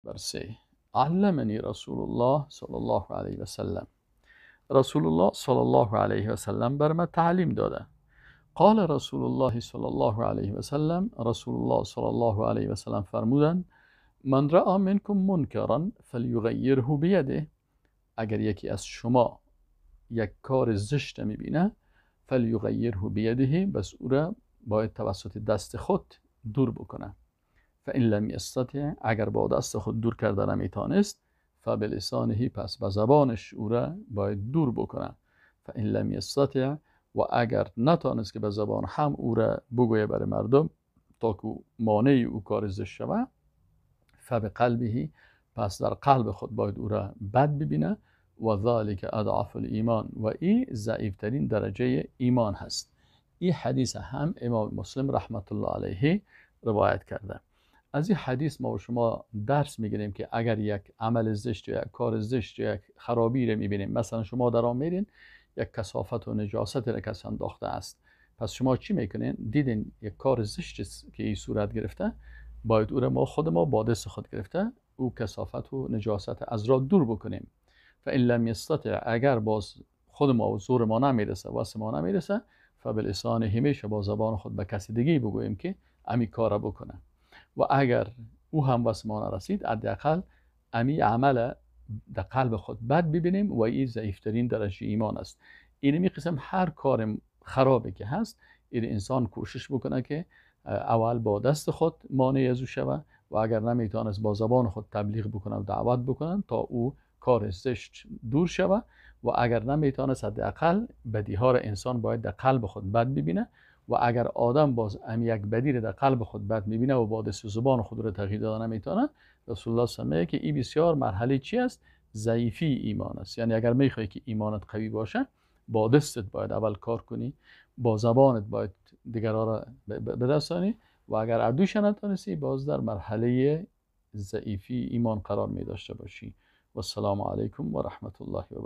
برسه علمني رسول الله صلی الله علیه و سلم. رسول الله صلی الله علیه و سلم بر من تعلیم داده. قال رسول الله صلی الله علیه و سلم، رسول الله صلی الله علیه و سلم فرمودند: من رأى منکم منکرا فلیغیره بیده. اگر یکی از شما یک کار زشت میبینه، فلیغیره بیده، بس او را باید توسط دست خود دور بکنه. فإن لم یستطع، اگر با دست خود دور کرده نمیتونست، فبلسانه، پس به زبانش او را باید دور بکنه. فإن لم یستطع، و اگر نتونست که به زبان هم او را بگویه برای مردم تا که مانع او کار زشت شوه، فبقلبه، پس در قلب خود باید او را بد ببینه. و ذالک اضعف الایمان، و این ضعیفترین درجه ایمان هست. این حدیث هم امام مسلم رحمت الله علیه روایت کرده. از این حدیث ما و شما درس میگیریم که اگر یک عمل زشت یا یک کار زشت یا یک خرابی رو میبینیم، مثلا شما در آن میرین یک کثافت و نجاست را کسی انداخته است، پس شما چی میکنین؟ دیدین یک کار زشت که این صورت گرفته، باید او را ما خود ما با دست خود گرفته او کثافت و نجاست از را دور بکنیم. فإن لم یستطع، اگر باز خود ما و زور ما نمیرسه، واسه ما نمیرسه، فبلسان، همیشه با زبان خود به کسی دیگه بگوییم که امی کار بکنه. و اگر او هم واسه ما نرسید، حداقل امی عمل در قلب خود بد ببینیم و این ضعیفترین درجه ایمان است. اینمی قسم هر کار خرابی که هست، این انسان کوشش بکنه که اول با دست خود مانع از او شوه، و اگر نمیتونست با زبان خود تبلیغ بکنه و دعوت بکنه تا او کار زشت دور شوه. و اگر نمیتونست، حداقل بدیها را انسان باید در قلب خود بد ببینه. و اگر آدم باز یک بدی را در قلب خود بد میبینه و با دست و زبان خود را تغییر دادن نمیتونه، رسول الله صلی الله علیه و که این بسیار مرحله چی است؟ ضعیفی ایمان است. یعنی اگر میخوای که ایمانت قوی باشه، با دستت باید اول کار کنی، با زبانت باید دیگران را برسانی، و اگر اردوش نتونستی، باز در مرحله ضعیفی ایمان قرار می داشته باشی. و السلام علیکم و رحمت الله و برکاته.